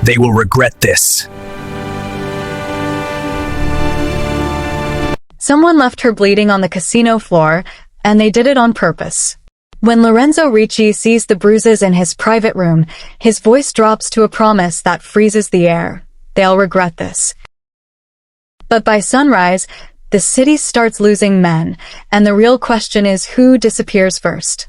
They will regret this. Someone left her bleeding on the casino floor, and they did it on purpose. When Lorenzo Ricci sees the bruises in his private room, his voice drops to a promise that freezes the air. They'll regret this. But by sunrise, the city starts losing men, and the real question is who disappears first.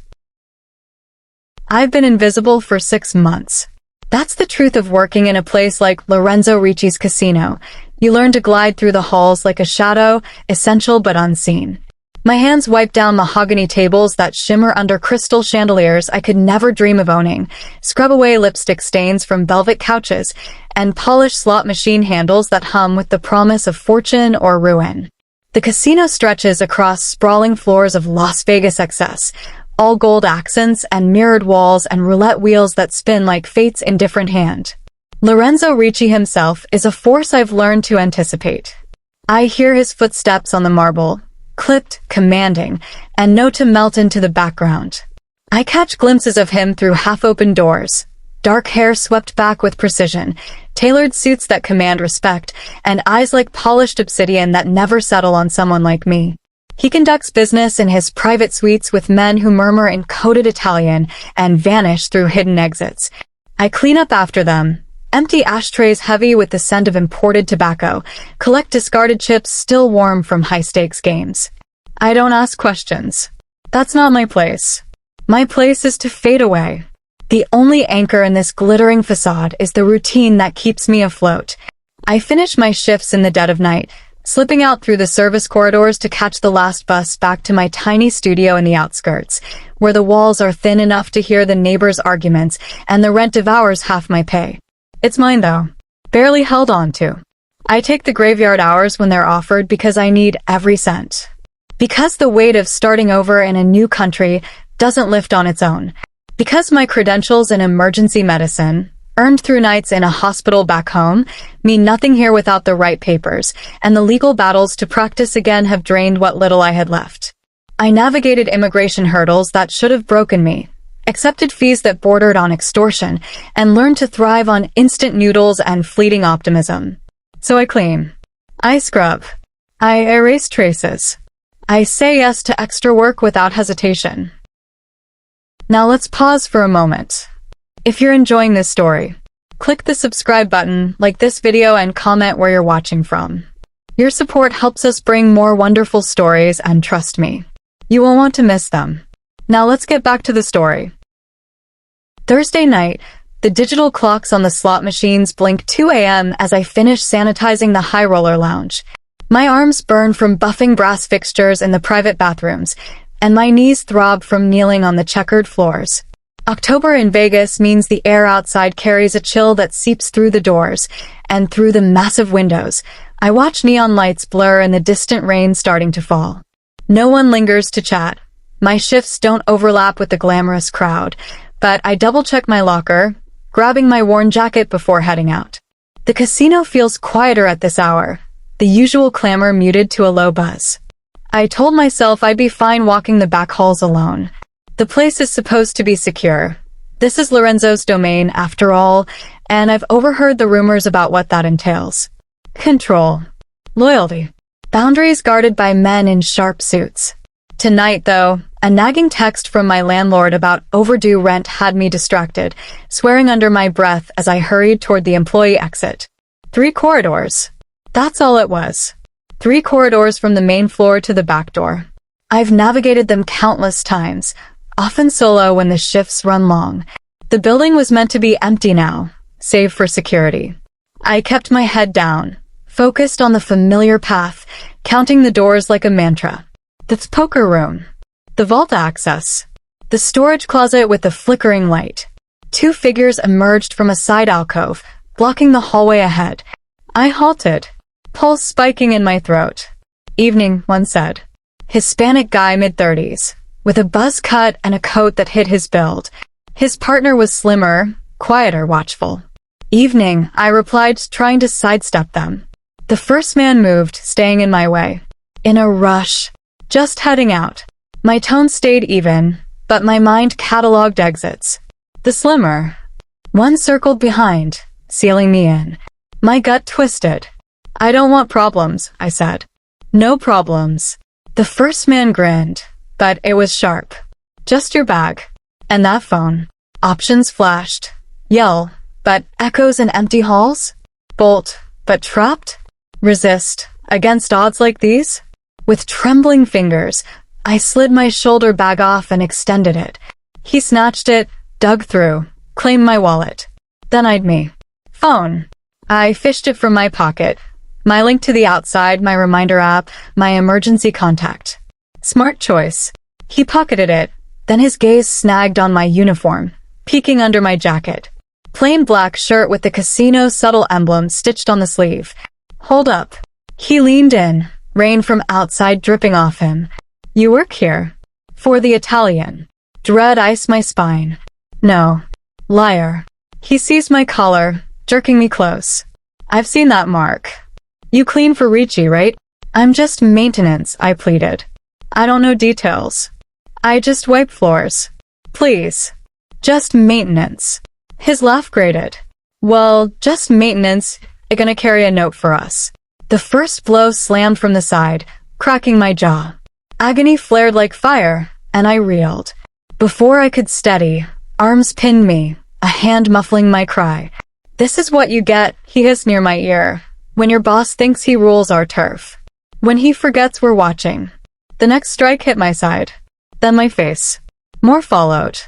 I've been invisible for 6 months. That's the truth of working in a place like Lorenzo Ricci's casino. You learn to glide through the halls like a shadow, essential but unseen. My hands wipe down mahogany tables that shimmer under crystal chandeliers I could never dream of owning, scrub away lipstick stains from velvet couches, and polish slot machine handles that hum with the promise of fortune or ruin. The casino stretches across sprawling floors of Las Vegas excess, all gold accents and mirrored walls and roulette wheels that spin like fate's indifferent hand. Lorenzo Ricci himself is a force I've learned to anticipate. I hear his footsteps on the marble, clipped, commanding, and know to melt into the background. I catch glimpses of him through half-open doors, dark hair swept back with precision, tailored suits that command respect, and eyes like polished obsidian that never settle on someone like me. He conducts business in his private suites with men who murmur in coded Italian and vanish through hidden exits. I clean up after them, empty ashtrays heavy with the scent of imported tobacco, collect discarded chips still warm from high-stakes games. I don't ask questions. That's not my place. My place is to fade away. The only anchor in this glittering facade is the routine that keeps me afloat. I finish my shifts in the dead of night, slipping out through the service corridors to catch the last bus back to my tiny studio in the outskirts, where the walls are thin enough to hear the neighbors' arguments and the rent devours half my pay. It's mine though, barely held on to. I take the graveyard hours when they're offered because I need every cent. Because the weight of starting over in a new country doesn't lift on its own. Because my credentials in emergency medicine, earned through nights in a hospital back home, mean nothing here without the right papers, and the legal battles to practice again have drained what little I had left. I navigated immigration hurdles that should have broken me, accepted fees that bordered on extortion, and learned to thrive on instant noodles and fleeting optimism. So I clean. I scrub. I erase traces. I say yes to extra work without hesitation. Now let's pause for a moment. If you're enjoying this story, click the subscribe button, like this video, and comment where you're watching from. Your support helps us bring more wonderful stories, and trust me, you won't want to miss them. Now let's get back to the story. Thursday night, the digital clocks on the slot machines blink 2 a.m. as I finish sanitizing the high roller lounge. My arms burn from buffing brass fixtures in the private bathrooms, and my knees throb from kneeling on the checkered floors. October in Vegas means the air outside carries a chill that seeps through the doors, and through the massive windows, I watch neon lights blur and the distant rain starting to fall. No one lingers to chat. My shifts don't overlap with the glamorous crowd, but I double-check my locker, grabbing my worn jacket before heading out. The casino feels quieter at this hour, the usual clamor muted to a low buzz. I told myself I'd be fine walking the back halls alone. The place is supposed to be secure. This is Lorenzo's domain, after all, and I've overheard the rumors about what that entails. Control. Loyalty. Boundaries guarded by men in sharp suits. Tonight, though, a nagging text from my landlord about overdue rent had me distracted, swearing under my breath as I hurried toward the employee exit. 3 corridors. That's all it was. 3 corridors from the main floor to the back door. I've navigated them countless times, often solo when the shifts run long. The building was meant to be empty now, save for security. I kept my head down, focused on the familiar path, counting the doors like a mantra. The poker room. The vault access. The storage closet with the flickering light. 2 figures emerged from a side alcove, blocking the hallway ahead. I halted, pulse spiking in my throat. Evening, one said. Hispanic guy mid-30s, with a buzz cut and a coat that hid his build. His partner was slimmer, quieter, watchful. Evening, I replied, trying to sidestep them. The first man moved, staying in my way. In a rush. Just heading out. My tone stayed even, but my mind catalogued exits. The slimmer. One circled behind, sealing me in. My gut twisted. "I don't want problems," I said. "No problems." The first man grinned, but it was sharp. "Just your bag. And that phone." Options flashed. Yell, but echoes in empty halls? Bolt, but trapped? Resist, against odds like these? With trembling fingers, I slid my shoulder bag off and extended it. He snatched it, dug through, claimed my wallet. Then eyed me. "Phone." I fished it from my pocket. My link to the outside, my reminder app, my emergency contact. Smart choice. He pocketed it, then his gaze snagged on my uniform, peeking under my jacket. Plain black shirt with the casino subtle emblem stitched on the sleeve. "Hold up." He leaned in, rain from outside dripping off him. "You work here?" For the Italian. Dread iced my spine. "No." Liar. He seized my collar, jerking me close. "I've seen that mark. You clean for Ricci, right?" "I'm just maintenance," I pleaded. "I don't know details. I just wipe floors." "Please." "Just maintenance." His laugh grated. "Well, just maintenance, you're gonna carry a note for us." The first blow slammed from the side, cracking my jaw. Agony flared like fire, and I reeled. Before I could steady, arms pinned me, a hand muffling my cry. "This is what you get," he hissed near my ear, "when your boss thinks he rules our turf. When he forgets we're watching." The next strike hit my side, then my face. More followed.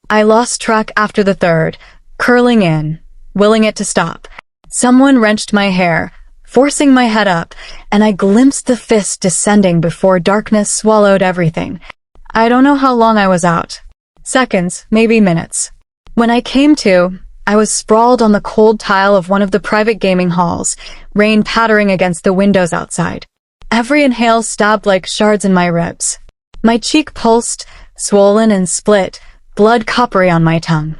I lost track after the third, curling in, willing it to stop. Someone wrenched my hair, forcing my head up, and I glimpsed the fist descending before darkness swallowed everything. I don't know how long I was out. Seconds, maybe minutes. When I came to, I was sprawled on the cold tile of one of the private gaming halls, rain pattering against the windows outside. Every inhale stabbed like shards in my ribs. My cheek pulsed, swollen and split, blood coppery on my tongue.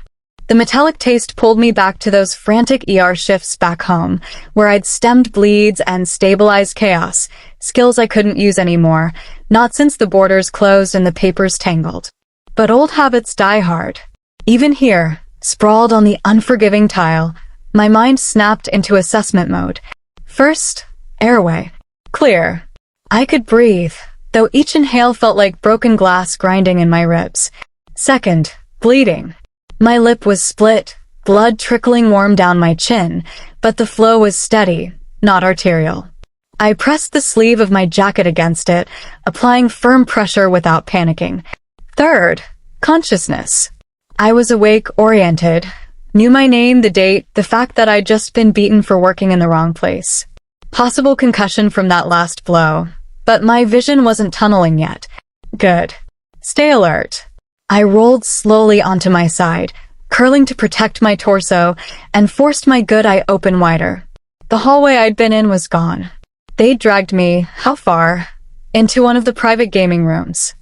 The metallic taste pulled me back to those frantic ER shifts back home, where I'd stemmed bleeds and stabilized chaos, skills I couldn't use anymore, not since the borders closed and the papers tangled. But old habits die hard. Even here, sprawled on the unforgiving tile, my mind snapped into assessment mode. First, airway. Clear. I could breathe, though each inhale felt like broken glass grinding in my ribs. Second, bleeding. My lip was split, blood trickling warm down my chin, but the flow was steady, not arterial. I pressed the sleeve of my jacket against it, applying firm pressure without panicking. Third, consciousness. I was awake, oriented, knew my name, the date, the fact that I'd just been beaten for working in the wrong place. Possible concussion from that last blow, but my vision wasn't tunneling yet. Good. Stay alert. I rolled slowly onto my side, curling to protect my torso, and forced my good eye open wider. The hallway I'd been in was gone. They'd dragged me, how far? Into one of the private gaming rooms.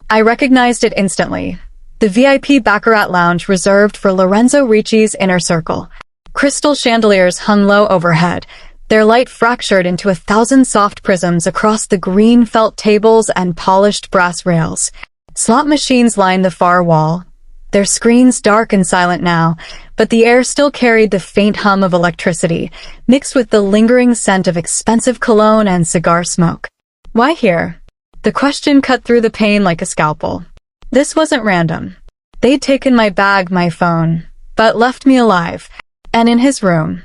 I recognized it instantly. The VIP Baccarat lounge reserved for Lorenzo Ricci's inner circle. Crystal chandeliers hung low overhead, their light fractured into 1,000 soft prisms across the green felt tables and polished brass rails. Slot machines lined the far wall, their screens dark and silent now, but the air still carried the faint hum of electricity, mixed with the lingering scent of expensive cologne and cigar smoke. Why here? The question cut through the pain like a scalpel. This wasn't random. They'd taken my bag, my phone, but left me alive, and in his room.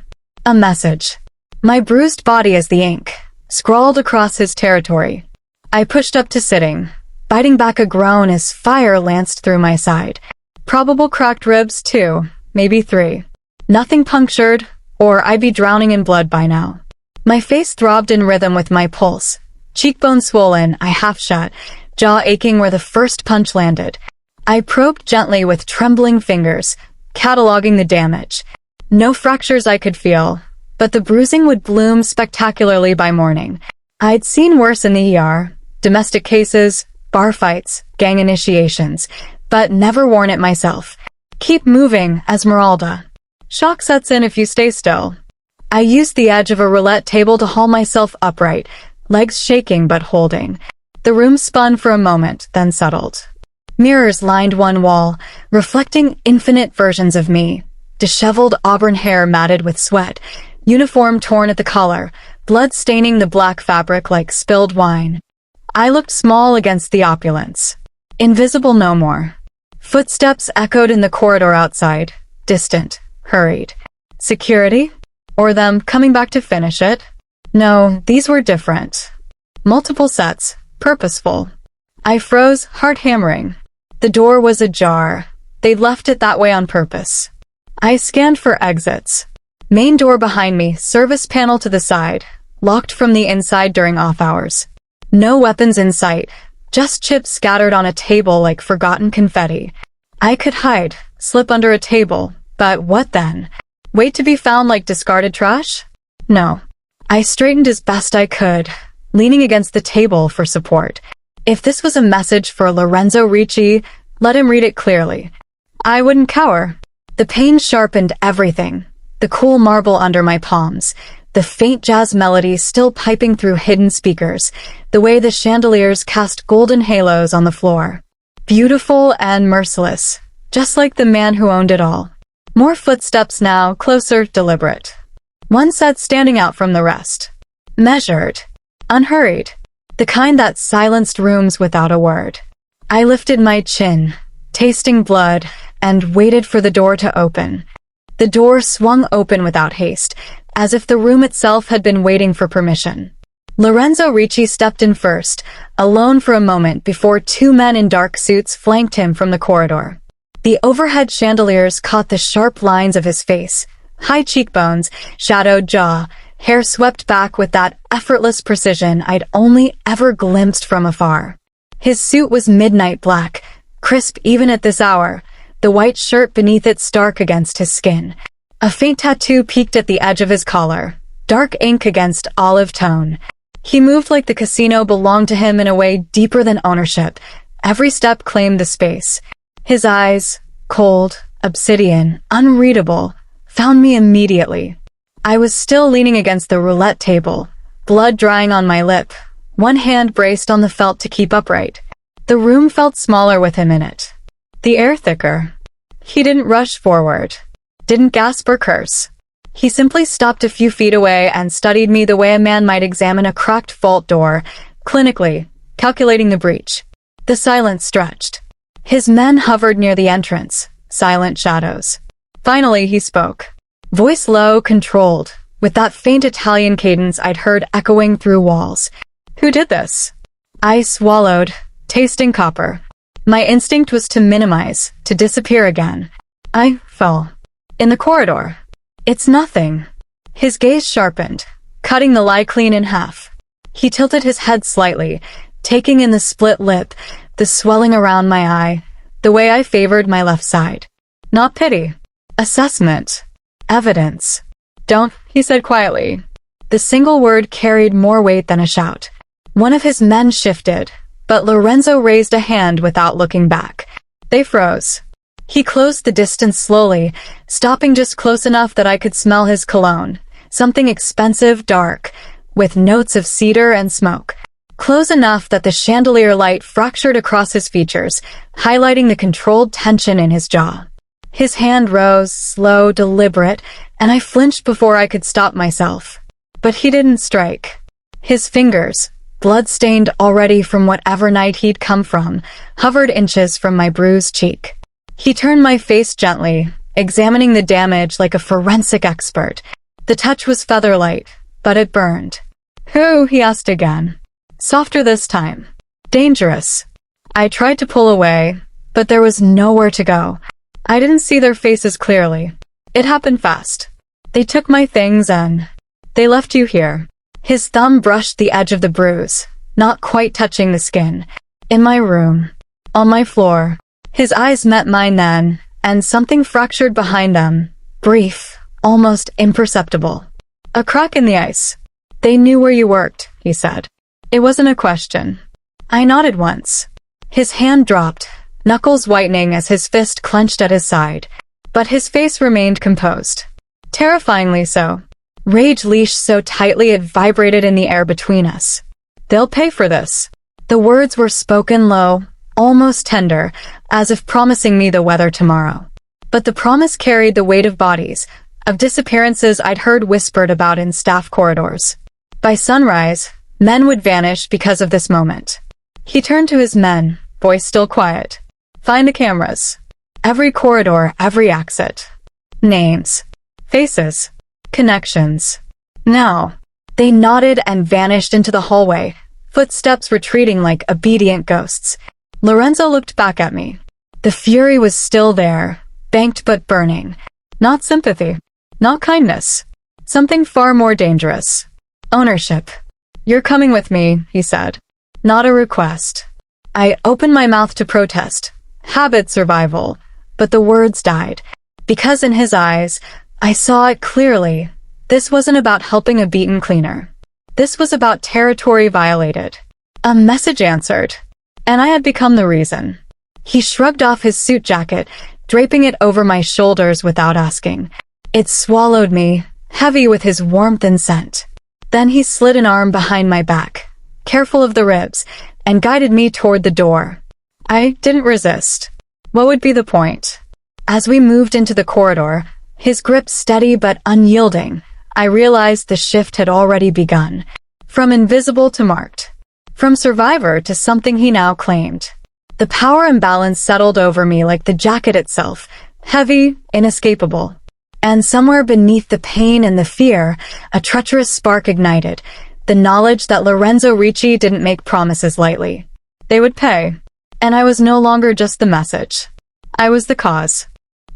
A message. My bruised body as the ink, scrawled across his territory. I pushed up to sitting, biting back a groan as fire lanced through my side. Probable cracked ribs, 2, maybe 3. Nothing punctured, or I'd be drowning in blood by now. My face throbbed in rhythm with my pulse. Cheekbone swollen, eye half shut, jaw aching where the first punch landed. I probed gently with trembling fingers, cataloging the damage. No fractures I could feel, but the bruising would bloom spectacularly by morning. I'd seen worse in the ER, domestic cases, bar fights, gang initiations, but never worn it myself. Keep moving, Esmeralda. Shock sets in if you stay still. I used the edge of a roulette table to haul myself upright, legs shaking but holding. The room spun for a moment, then settled. Mirrors lined one wall, reflecting infinite versions of me, disheveled auburn hair matted with sweat, uniform torn at the collar, blood staining the black fabric like spilled wine. I looked small against the opulence. Invisible no more. Footsteps echoed in the corridor outside, distant, hurried. Security? Or them coming back to finish it? No, these were different. Multiple sets, purposeful. I froze, heart hammering. The door was ajar. They'd left it that way on purpose. I scanned for exits. Main door behind me, service panel to the side, locked from the inside during off hours. No weapons in sight, just chips scattered on a table like forgotten confetti. I could hide, slip under a table, but what then? Wait to be found like discarded trash? No. I straightened as best I could, leaning against the table for support. If this was a message for Lorenzo Ricci, let him read it clearly. I wouldn't cower. The pain sharpened everything. The cool marble under my palms, the faint jazz melody still piping through hidden speakers, the way the chandeliers cast golden halos on the floor. Beautiful and merciless, just like the man who owned it all. More footsteps now, closer, deliberate. One set standing out from the rest. Measured. Unhurried. The kind that silenced rooms without a word. I lifted my chin, tasting blood, and waited for the door to open. The door swung open without haste, as if the room itself had been waiting for permission. Lorenzo Ricci stepped in first, alone for a moment before two men in dark suits flanked him from the corridor. The overhead chandeliers caught the sharp lines of his face, high cheekbones, shadowed jaw, hair swept back with that effortless precision I'd only ever glimpsed from afar. His suit was midnight black, crisp even at this hour, the white shirt beneath it stark against his skin. A faint tattoo peeked at the edge of his collar, dark ink against olive tone. He moved like the casino belonged to him in a way deeper than ownership. Every step claimed the space. His eyes, cold, obsidian, unreadable, found me immediately. I was still leaning against the roulette table, blood drying on my lip, one hand braced on the felt to keep upright. The room felt smaller with him in it. The air thicker. He didn't rush forward, didn't gasp or curse. He simply stopped a few feet away and studied me the way a man might examine a cracked vault door, clinically, calculating the breach. The silence stretched. His men hovered near the entrance, silent shadows. Finally, he spoke. Voice low, controlled, with that faint Italian cadence I'd heard echoing through walls. Who did this? I swallowed, tasting copper. My instinct was to minimize, to disappear again. I fell. In the corridor. It's nothing. His gaze sharpened, cutting the lie clean in half. He tilted his head slightly, taking in the split lip, the swelling around my eye, the way I favored my left side. Not pity. Assessment. Evidence. Don't, he said quietly. The single word carried more weight than a shout. One of his men shifted, but Lorenzo raised a hand without looking back. They froze. He closed the distance slowly, stopping just close enough that I could smell his cologne. Something expensive, dark, with notes of cedar and smoke. Close enough that the chandelier light fractured across his features, highlighting the controlled tension in his jaw. His hand rose, slow, deliberate, and I flinched before I could stop myself. But he didn't strike. His fingers, blood-stained already from whatever night he'd come from, hovered inches from my bruised cheek. He turned my face gently, examining the damage like a forensic expert. The touch was feather-light, but it burned. Who? He asked again. Softer this time. Dangerous. I tried to pull away, but there was nowhere to go. I didn't see their faces clearly. It happened fast. They took my things and they left you here. His thumb brushed the edge of the bruise, not quite touching the skin. In my room. On my floor. His eyes met mine then, and something fractured behind them. Brief, almost imperceptible. A crack in the ice. They knew where you worked, he said. It wasn't a question. I nodded once. His hand dropped, knuckles whitening as his fist clenched at his side. But his face remained composed. Terrifyingly so. Rage leashed so tightly it vibrated in the air between us. They'll pay for this. The words were spoken low, almost tender, as if promising me the weather tomorrow. But the promise carried the weight of bodies, of disappearances I'd heard whispered about in staff corridors. By sunrise, men would vanish because of this moment. He turned to his men, voice still quiet. Find the cameras. Every corridor, every exit. Names. Faces. Connections. Now. They nodded and vanished into the hallway, footsteps retreating like obedient ghosts. Lorenzo looked back at me. The fury was still there, banked but burning. Not sympathy. Not kindness. Something far more dangerous. Ownership. You're coming with me, he said. Not a request. I opened my mouth to protest. Habit survival. But the words died. Because in his eyes, I saw it clearly. This wasn't about helping a beaten cleaner. This was about territory violated. A message answered. And I had become the reason. He shrugged off his suit jacket, draping it over my shoulders without asking. It swallowed me, heavy with his warmth and scent. Then he slid an arm behind my back, careful of the ribs, and guided me toward the door. I didn't resist. What would be the point? As we moved into the corridor, his grip steady but unyielding, I realized the shift had already begun. From invisible to marked. From survivor to something he now claimed. The power imbalance settled over me like the jacket itself, heavy, inescapable. And somewhere beneath the pain and the fear, a treacherous spark ignited, the knowledge that Lorenzo Ricci didn't make promises lightly. They would pay. And I was no longer just the message. I was the cause.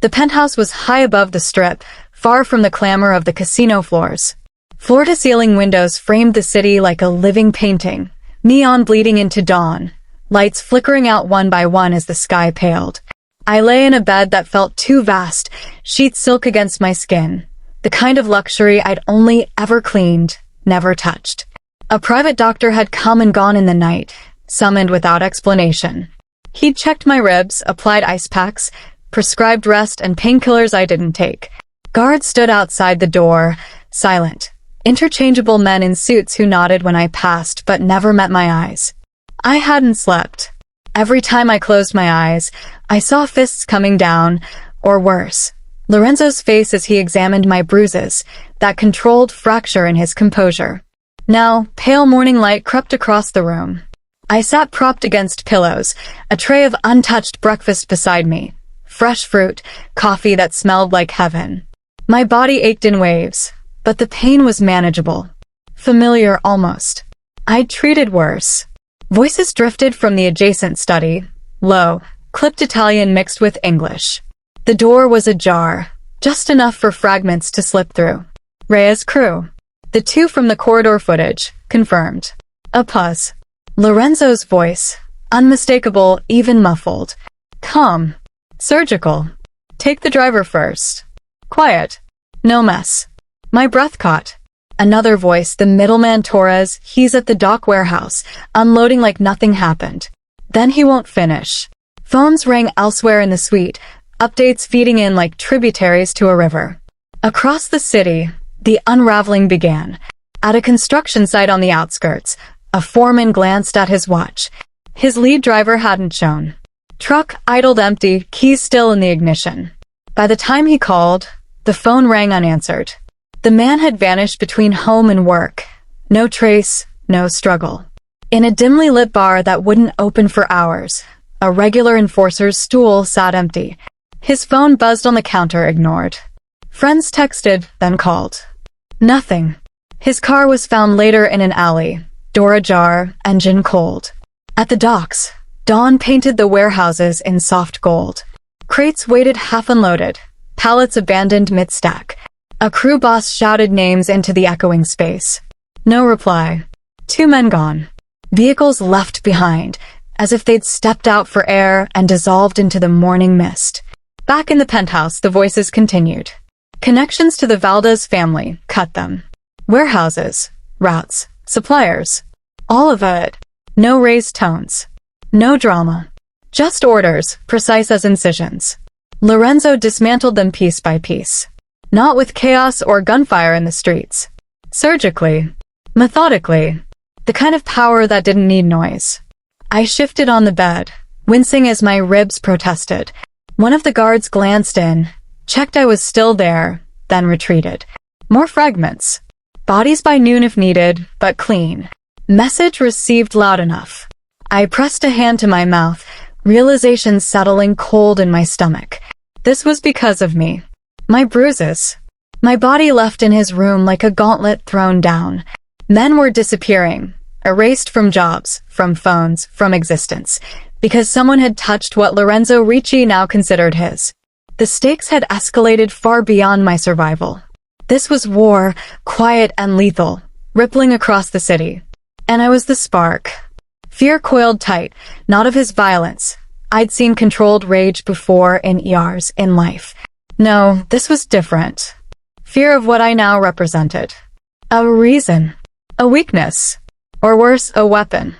The penthouse was high above the strip, far from the clamor of the casino floors. Floor-to-ceiling windows framed the city like a living painting, neon bleeding into dawn, lights flickering out one by one as the sky paled. I lay in a bed that felt too vast, sheet silk against my skin, the kind of luxury I'd only ever cleaned, never touched. A private doctor had come and gone in the night, summoned without explanation. He'd checked my ribs, applied ice packs, prescribed rest and painkillers I didn't take. Guards stood outside the door, silent. Interchangeable men in suits who nodded when I passed but never met my eyes. I hadn't slept. Every time I closed my eyes, I saw fists coming down, or worse, Lorenzo's face as he examined my bruises, that controlled fracture in his composure. Now, pale morning light crept across the room. I sat propped against pillows, a tray of untouched breakfast beside me, fresh fruit, coffee that smelled like heaven. My body ached in waves, but the pain was manageable. Familiar almost. I'd treated worse. Voices drifted from the adjacent study, low, clipped Italian mixed with English. The door was ajar, just enough for fragments to slip through. Rhea's crew. The two from the corridor footage, confirmed. A pause. Lorenzo's voice, unmistakable, even muffled. Calm. Surgical. Take the driver first. Quiet. No mess. My breath caught. Another voice, the middleman Torres, he's at the dock warehouse, unloading like nothing happened. Then he won't finish. Phones rang elsewhere in the suite, updates feeding in like tributaries to a river. Across the city, the unraveling began. At a construction site on the outskirts, a foreman glanced at his watch. His lead driver hadn't shown. Truck idled empty, keys still in the ignition. By the time he called, the phone rang unanswered. The man had vanished between home and work. No trace, no struggle. In a dimly lit bar that wouldn't open for hours, a regular enforcer's stool sat empty. His phone buzzed on the counter, ignored. Friends texted, then called. Nothing. His car was found later in an alley, door ajar, engine cold. At the docks, dawn painted the warehouses in soft gold. Crates waited half unloaded, pallets abandoned mid-stack. A crew boss shouted names into the echoing space. No reply. 2 men gone. Vehicles left behind, as if they'd stepped out for air and dissolved into the morning mist. Back in the penthouse, the voices continued. Connections to the Valdez family, cut them. Warehouses, routes, suppliers. All of it. No raised tones. No drama. Just orders, precise as incisions. Lorenzo dismantled them piece by piece. Not with chaos or gunfire in the streets. Surgically. Methodically. The kind of power that didn't need noise. I shifted on the bed, wincing as my ribs protested. One of the guards glanced in, checked I was still there, then retreated. More fragments. Bodies by noon if needed, but clean. Message received loud enough. I pressed a hand to my mouth, realization settling cold in my stomach. This was because of me. My bruises. My body left in his room like a gauntlet thrown down. Men were disappearing, erased from jobs, from phones, from existence, because someone had touched what Lorenzo Ricci now considered his. The stakes had escalated far beyond my survival. This was war, quiet and lethal, rippling across the city. And I was the spark. Fear coiled tight, not of his violence. I'd seen controlled rage before in ERs, in life. No, this was different. Fear of what I now represented. A reason. A weakness. Or worse, a weapon.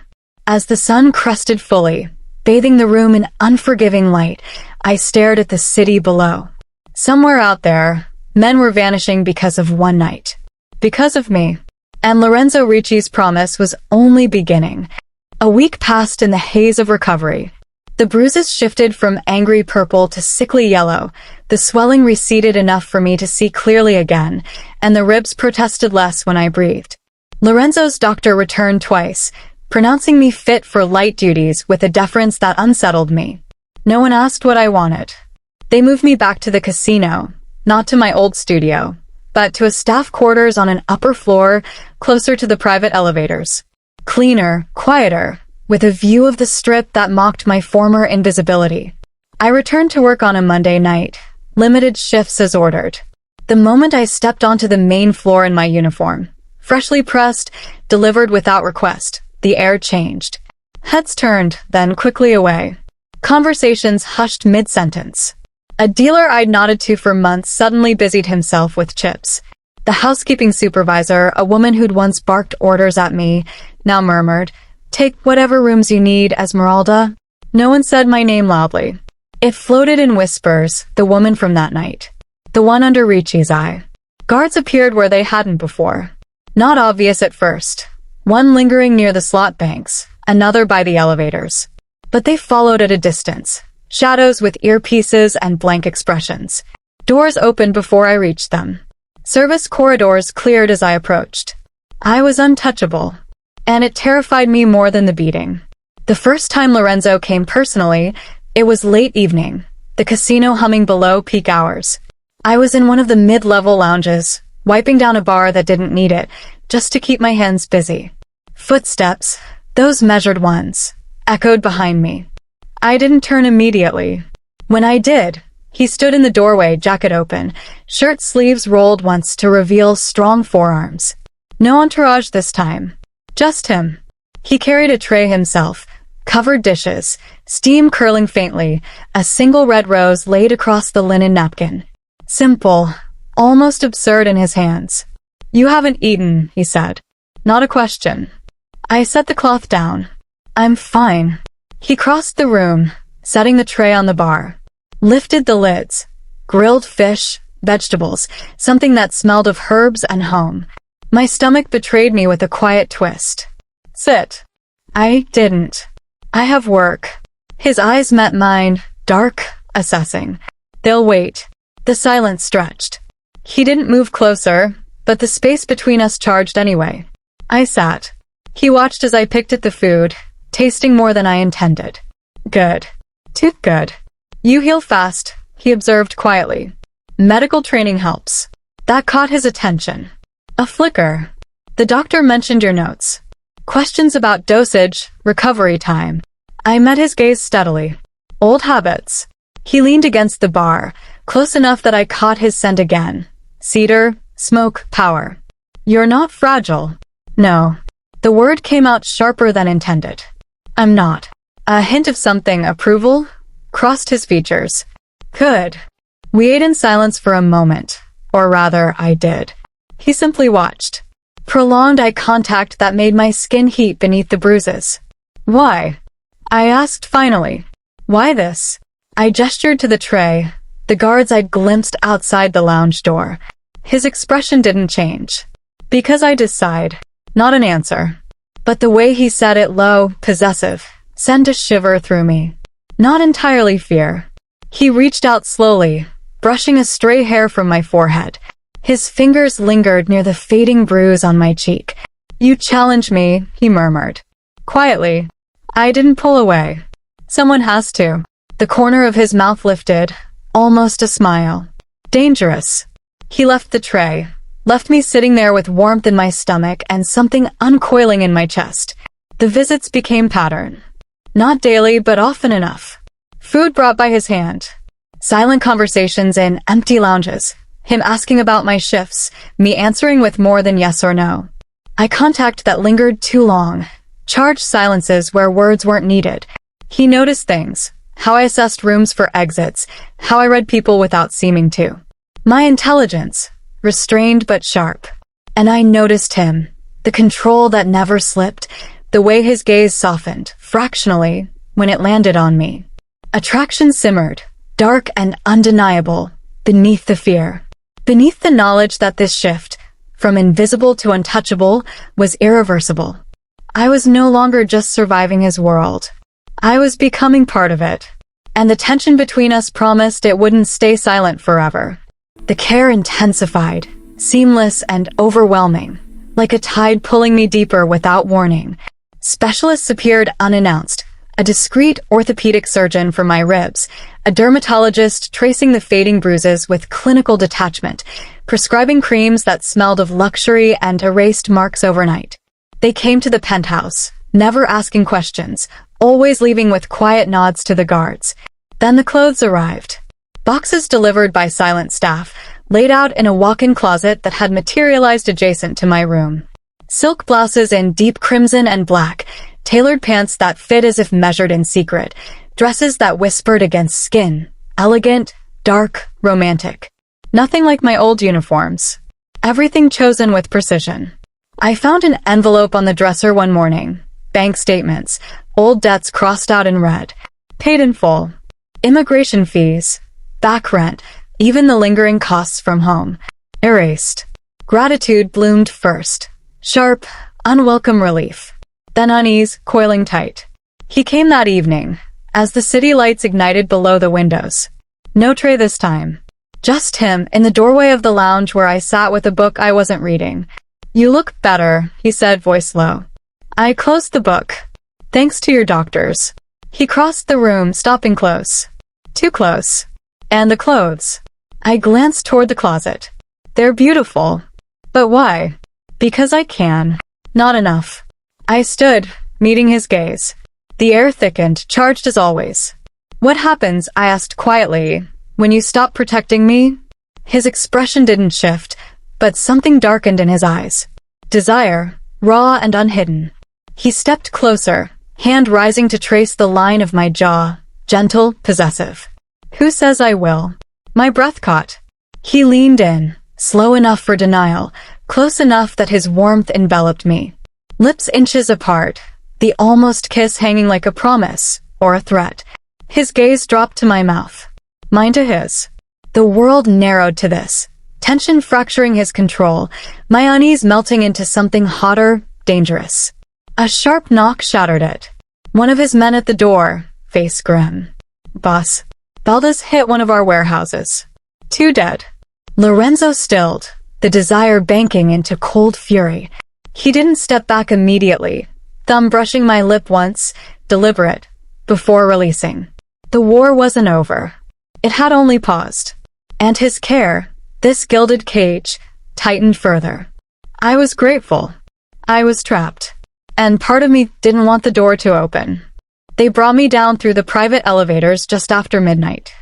As the sun crested fully, bathing the room in unforgiving light, I stared at the city below. Somewhere out there, men were vanishing because of one night. Because of me. And Lorenzo Ricci's promise was only beginning. A week passed in the haze of recovery. The bruises shifted from angry purple to sickly yellow. The swelling receded enough for me to see clearly again, and the ribs protested less when I breathed. Lorenzo's doctor returned twice, pronouncing me fit for light duties with a deference that unsettled me. No one asked what I wanted. They moved me back to the casino, not to my old studio, but to a staff quarters on an upper floor closer to the private elevators. Cleaner, quieter, with a view of the strip that mocked my former invisibility. I returned to work on a Monday night, limited shifts as ordered. The moment I stepped onto the main floor in my uniform, freshly pressed, delivered without request, the air changed. Heads turned, then quickly away. Conversations hushed mid-sentence. A dealer I'd nodded to for months suddenly busied himself with chips. The housekeeping supervisor, a woman who'd once barked orders at me, now murmured, "Take whatever rooms you need, Esmeralda." No one said my name loudly. It floated in whispers, the woman from that night. The one under Ricci's eye. Guards appeared where they hadn't before. Not obvious at first. One lingering near the slot banks, another by the elevators. But they followed at a distance. Shadows with earpieces and blank expressions. Doors opened before I reached them. Service corridors cleared as I approached. I was untouchable. And it terrified me more than the beating. The first time Lorenzo came personally, it was late evening, the casino humming below peak hours. I was in one of the mid-level lounges, wiping down a bar that didn't need it, just to keep my hands busy. Footsteps, those measured ones, echoed behind me. I didn't turn immediately. When I did, he stood in the doorway, jacket open, shirt sleeves rolled once to reveal strong forearms. No entourage this time. Just him. He carried a tray himself, covered dishes, steam curling faintly, a single red rose laid across the linen napkin. Simple, almost absurd in his hands. "You haven't eaten," he said. Not a question. I set the cloth down. "I'm fine." He crossed the room, setting the tray on the bar. Lifted the lids. Grilled fish, vegetables, something that smelled of herbs and home. My stomach betrayed me with a quiet twist. "Sit." I didn't. "I have work." His eyes met mine, dark, assessing. "They'll wait." The silence stretched. He didn't move closer, but the space between us charged anyway. I sat. He watched as I picked at the food, tasting more than I intended. "Good. Too good." "You heal fast," he observed quietly. "Medical training helps." That caught his attention. A flicker. "The doctor mentioned your notes." Questions about dosage, recovery time. I met his gaze steadily. Old habits. He leaned against the bar, close enough that I caught his scent again. Cedar, smoke, power. "You're not fragile." "No." The word came out sharper than intended. "I'm not." A hint of something, approval, crossed his features. "Good." We ate in silence for a moment. Or rather, I did. He simply watched. Prolonged eye contact that made my skin heat beneath the bruises. "Why?" I asked finally. "Why this?" I gestured to the tray, the guards I'd glimpsed outside the lounge door. His expression didn't change. "Because I decide." Not an answer. But the way he said it, low, possessive, sent a shiver through me. Not entirely fear. He reached out slowly, brushing a stray hair from my forehead. His fingers lingered near the fading bruise on my cheek. "You challenge me," he murmured. Quietly. I didn't pull away. Someone has to. The corner of his mouth lifted, almost a smile. Dangerous. He left the tray, left me sitting there with warmth in my stomach and something uncoiling in my chest. The visits became pattern. Not daily, but often enough. Food brought by his hand. Silent conversations in empty lounges. Him asking about my shifts, me answering with more than yes or no. Eye contact that lingered too long. Charged silences where words weren't needed. He noticed things. How I assessed rooms for exits. How I read people without seeming to. My intelligence. Restrained but sharp. And I noticed him. The control that never slipped. The way his gaze softened, fractionally, when it landed on me. Attraction simmered. Dark and undeniable. Beneath the fear. Beneath the knowledge that this shift, from invisible to untouchable, was irreversible. I was no longer just surviving his world. I was becoming part of it. And the tension between us promised it wouldn't stay silent forever. The care intensified, seamless and overwhelming, like a tide pulling me deeper without warning. Specialists appeared unannounced. A discreet orthopedic surgeon for my ribs, a dermatologist tracing the fading bruises with clinical detachment, prescribing creams that smelled of luxury and erased marks overnight. They came to the penthouse, never asking questions, always leaving with quiet nods to the guards. Then the clothes arrived. Boxes delivered by silent staff, laid out in a walk-in closet that had materialized adjacent to my room. Silk blouses in deep crimson and black, tailored pants that fit as if measured in secret, dresses that whispered against skin, elegant, dark, romantic. Nothing like my old uniforms. Everything chosen with precision. I found an envelope on the dresser one morning. Bank statements, old debts crossed out in red. Paid in full. Immigration fees, back rent, even the lingering costs from home. Erased. Gratitude bloomed first. Sharp, unwelcome relief. Then unease, coiling tight. He came that evening, as the city lights ignited below the windows. No tray this time. Just him, in the doorway of the lounge where I sat with a book I wasn't reading. "You look better," he said, voice low. I closed the book. "Thanks to your doctors." He crossed the room, stopping close. Too close. And the clothes. I glanced toward the closet. They're beautiful. But why? Because I can. Not enough. I stood, meeting his gaze. The air thickened, charged as always. "What happens," I asked quietly, "when you stop protecting me?" His expression didn't shift, but something darkened in his eyes. Desire, raw and unhidden. He stepped closer, hand rising to trace the line of my jaw, gentle, possessive. "Who says I will?" My breath caught. He leaned in, slow enough for denial, close enough that his warmth enveloped me. Lips inches apart, the almost kiss hanging like a promise, or a threat. His gaze dropped to my mouth. Mine to his. The world narrowed to this. Tension fracturing his control, my unease melting into something hotter, dangerous. A sharp knock shattered it. One of his men at the door, face grim. "Boss." Baldas hit one of our warehouses. 2 dead. Lorenzo stilled, the desire banking into cold fury. He didn't step back immediately, thumb brushing my lip once, deliberate, before releasing. The war wasn't over. It had only paused. And his care, this gilded cage, tightened further. I was grateful. I was trapped. And part of me didn't want the door to open. They brought me down through the private elevators just after midnight.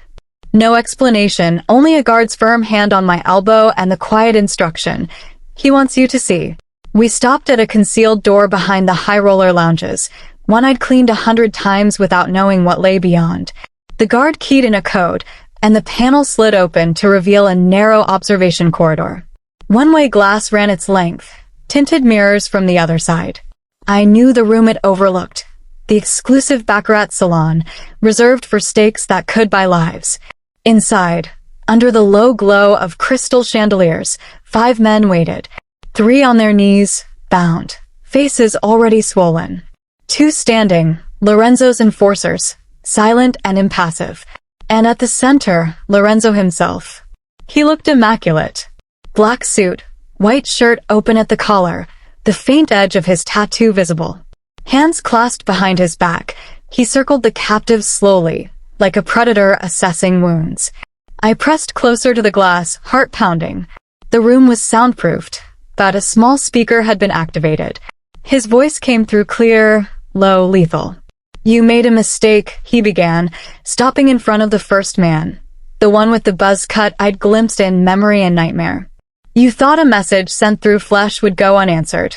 No explanation, only a guard's firm hand on my elbow and the quiet instruction. "He wants you to see." We stopped at a concealed door behind the high-roller lounges, one I'd cleaned 100 times without knowing what lay beyond. The guard keyed in a code, and the panel slid open to reveal a narrow observation corridor. One-way glass ran its length, tinted mirrors from the other side. I knew the room it overlooked. The exclusive baccarat salon, reserved for stakes that could buy lives. Inside, under the low glow of crystal chandeliers, 5 men waited. 3 on their knees, bound, faces already swollen. 2 standing, Lorenzo's enforcers, silent and impassive. And at the center, Lorenzo himself. He looked immaculate. Black suit, white shirt open at the collar, the faint edge of his tattoo visible. Hands clasped behind his back, he circled the captive slowly, like a predator assessing wounds. I pressed closer to the glass, heart pounding. The room was soundproofed, but a small speaker had been activated. His voice came through clear, low, lethal. "You made a mistake," he began, stopping in front of the first man, the one with the buzz cut I'd glimpsed in Memory and Nightmare. "You thought a message sent through flesh would go unanswered."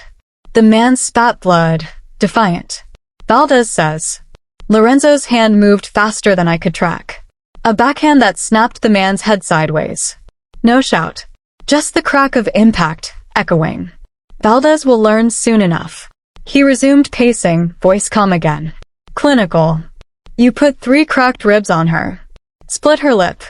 The man spat blood, defiant. "Valdez says." Lorenzo's hand moved faster than I could track. A backhand that snapped the man's head sideways. No shout. Just the crack of impact, echoing. "Valdez will learn soon enough." He resumed pacing, voice calm again. "Clinical. You put 3 cracked ribs on her. Split her lip.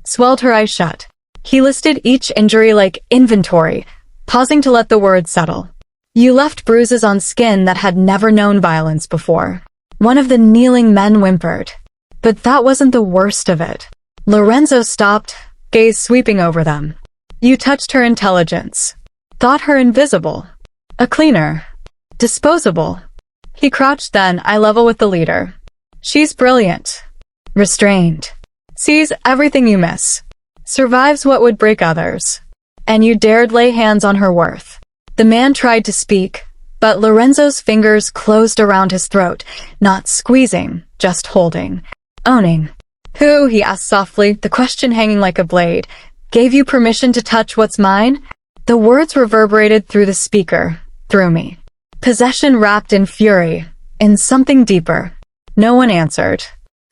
Swelled her eyes shut." He listed each injury like inventory, pausing to let the words settle. "You left bruises on skin that had never known violence before." One of the kneeling men whimpered. But that wasn't the worst of it. Lorenzo stopped, gaze sweeping over them. "You touched her intelligence. Thought her invisible. A cleaner. Disposable." He crouched, then eye level with the leader. "She's brilliant. Restrained. Sees everything you miss. Survives what would break others. And you dared lay hands on her worth." The man tried to speak, but Lorenzo's fingers closed around his throat, not squeezing, just holding. "Owning." "Who," he asked softly, the question hanging like a blade, "gave you permission to touch what's mine?" The words reverberated through the speaker, through me. Possession wrapped in fury, in something deeper. No one answered.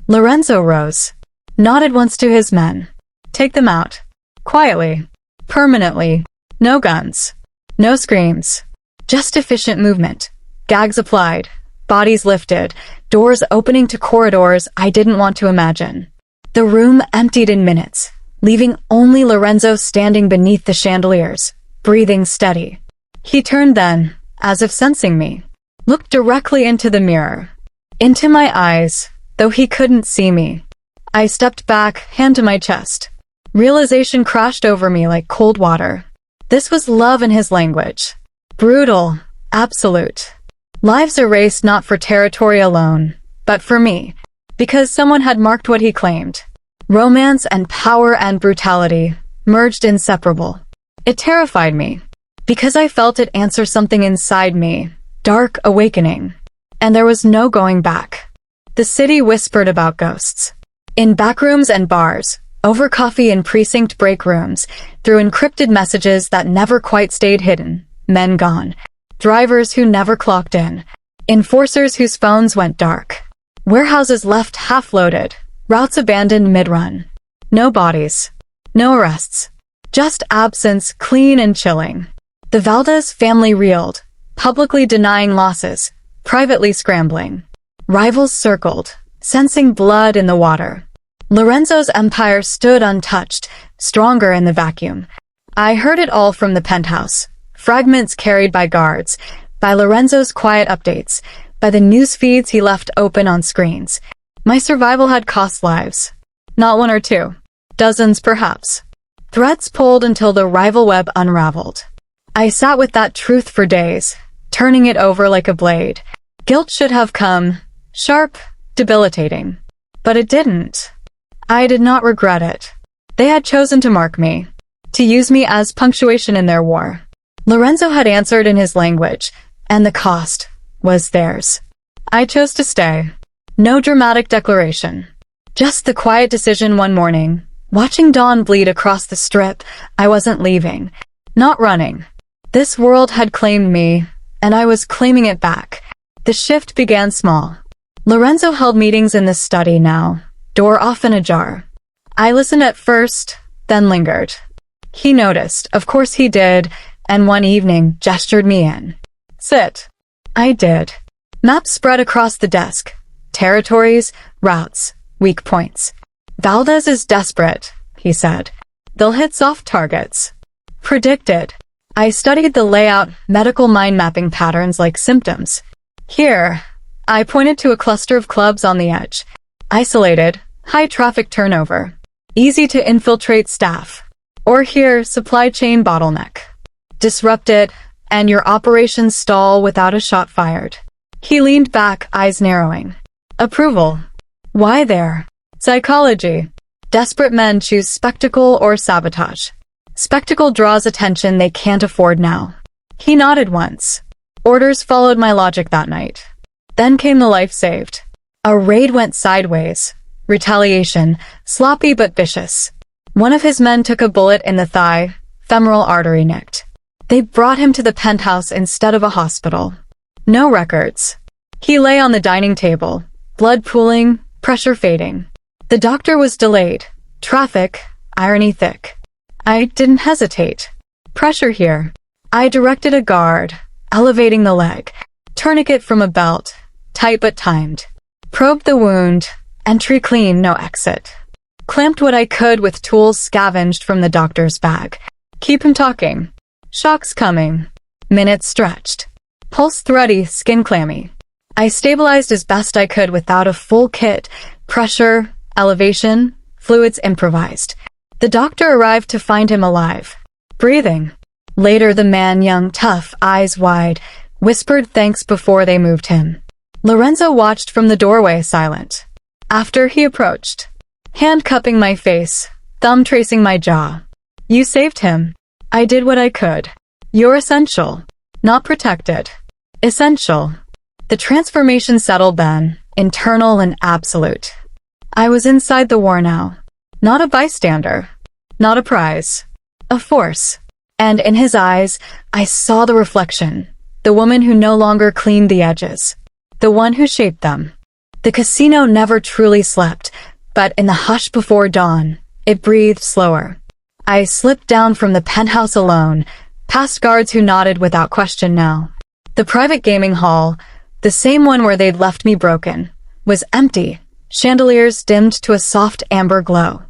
Lorenzo rose, nodded once to his men. "Take them out. Quietly. Permanently. No guns. No screams. Just efficient movement. Gags applied. Bodies lifted. Doors opening to corridors I didn't want to imagine." The room emptied in minutes, leaving only Lorenzo standing beneath the chandeliers, breathing steady. He turned then, as if sensing me, looked directly into the mirror. Into my eyes, though he couldn't see me. I stepped back, hand to my chest. Realization crashed over me like cold water. This was love in his language. Brutal, absolute. Lives erased not for territory alone, but for me, because someone had marked what he claimed. Romance and power and brutality, merged inseparable. It terrified me, because I felt it answer something inside me, dark awakening. And there was no going back. The city whispered about ghosts. In backrooms and bars, over coffee in precinct break rooms, through encrypted messages that never quite stayed hidden, men gone. Drivers who never clocked in. Enforcers whose phones went dark. Warehouses left half-loaded. Routes abandoned mid-run. No bodies. No arrests. Just absence, clean and chilling. The Valdez family reeled, publicly denying losses, privately scrambling. Rivals circled, sensing blood in the water. Lorenzo's empire stood untouched, stronger in the vacuum. I heard it all from the penthouse. Fragments carried by guards, by Lorenzo's quiet updates, by the news feeds he left open on screens. My survival had cost lives. Not 1 or 2. Dozens perhaps. Threads pulled until the rival web unraveled. I sat with that truth for days, turning it over like a blade. Guilt should have come, sharp, debilitating. But it didn't. I did not regret it. They had chosen to mark me, to use me as punctuation in their war. Lorenzo had answered in his language, and the cost was theirs. I chose to stay. No dramatic declaration. Just the quiet decision one morning, watching dawn bleed across the strip. I wasn't leaving, not running. This world had claimed me, and I was claiming it back. The shift began small. Lorenzo held meetings in the study now, door often ajar. I listened at first, then lingered. He noticed, of course he did, and one evening gestured me in. "Sit." I did. Maps spread across the desk. Territories, routes, weak points. "Valdez is desperate," he said. "They'll hit soft targets." Predicted. I studied the layout, medical mind mapping patterns like symptoms. Here, I pointed to a cluster of clubs on the edge. Isolated, high traffic turnover, easy to infiltrate staff. Or here, supply chain bottleneck. Disrupt it, and your operations stall without a shot fired. He leaned back, eyes narrowing. Approval. Why there? Psychology. Desperate men choose spectacle or sabotage. Spectacle draws attention they can't afford now. He nodded once. Orders followed my logic that night. Then came the life saved. A raid went sideways. Retaliation, sloppy but vicious. One of his men took a bullet in the thigh, femoral artery nicked. They brought him to the penthouse instead of a hospital. No records. He lay on the dining table, blood pooling, pressure fading. The doctor was delayed. Traffic, irony thick. I didn't hesitate. Pressure here. I directed a guard, elevating the leg. Tourniquet from a belt, tight but timed. Probed the wound, entry clean, no exit. Clamped what I could with tools scavenged from the doctor's bag. Keep him talking. Shocks coming. Minutes stretched. Pulse thready, skin clammy. I stabilized as best I could without a full kit. Pressure, elevation, fluids improvised. The doctor arrived to find him alive. Breathing. Later the man, young, tough, eyes wide, whispered thanks before they moved him. Lorenzo watched from the doorway, silent. After he approached, hand cupping my face, thumb tracing my jaw. You saved him. I did what I could. You're essential. Not protected. Essential. The transformation settled then, internal and absolute. I was inside the war now. Not a bystander. Not a prize. A force. And in his eyes, I saw the reflection. The woman who no longer cleaned the edges. The one who shaped them. The casino never truly slept, but in the hush before dawn, it breathed slower. I slipped down from the penthouse alone, past guards who nodded without question now. The private gaming hall, the same one where they'd left me broken, was empty, chandeliers dimmed to a soft amber glow.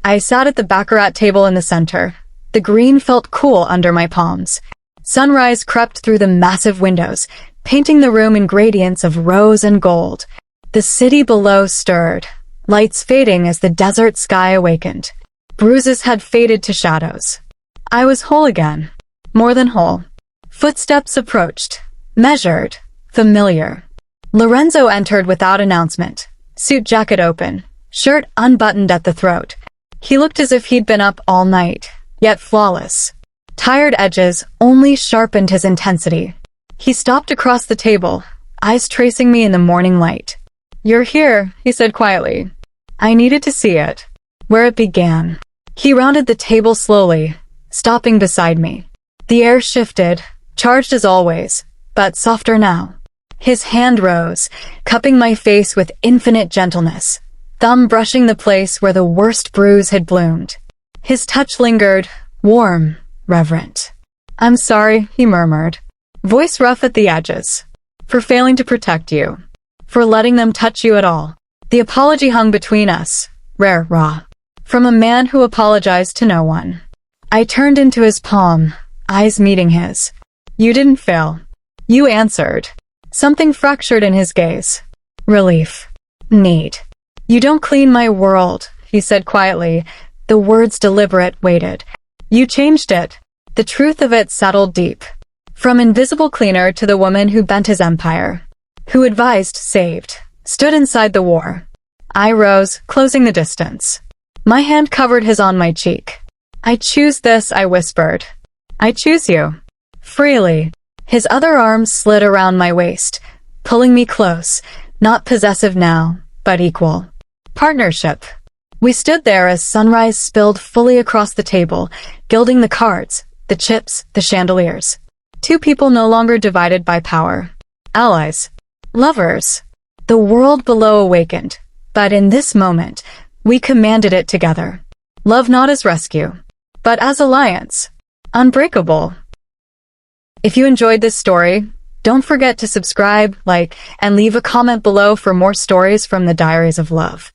I sat at the baccarat table in the center. The green felt cool under my palms. Sunrise crept through the massive windows, painting the room in gradients of rose and gold. The city below stirred, lights fading as the desert sky awakened. Bruises had faded to shadows. I was whole again. More than whole. Footsteps approached. Measured. Familiar. Lorenzo entered without announcement. Suit jacket open. Shirt unbuttoned at the throat. He looked as if he'd been up all night, yet flawless. Tired edges only sharpened his intensity. He stopped across the table, eyes tracing me in the morning light. You're here, he said quietly. I needed to see it. Where it began. He rounded the table slowly, stopping beside me. The air shifted, charged as always, but softer now. His hand rose, cupping my face with infinite gentleness, thumb brushing the place where the worst bruise had bloomed. His touch lingered, warm, reverent. I'm sorry, he murmured, voice rough at the edges, for failing to protect you, for letting them touch you at all. The apology hung between us, rare, raw, from a man who apologized to no one. I turned into his palm, eyes meeting his. You didn't fail. You answered. Something fractured in his gaze. Relief. Need. You don't clean my world, he said quietly, the words deliberate, weighted. You changed it. The truth of it settled deep. From invisible cleaner to the woman who bent his empire. Who advised, saved. Stood inside the war. I rose, closing the distance. My hand covered his on my cheek. I choose this, I whispered. I choose you. Freely. His other arm slid around my waist, pulling me close, not possessive now, but equal. Partnership. We stood there as sunrise spilled fully across the table, gilding the cards, the chips, the chandeliers. Two people no longer divided by power. Allies. Lovers. The world below awakened, but in this moment, we commanded it together. Love not as rescue, but as alliance. Unbreakable. If you enjoyed this story, don't forget to subscribe, like, and leave a comment below for more stories from the Diaries of Love.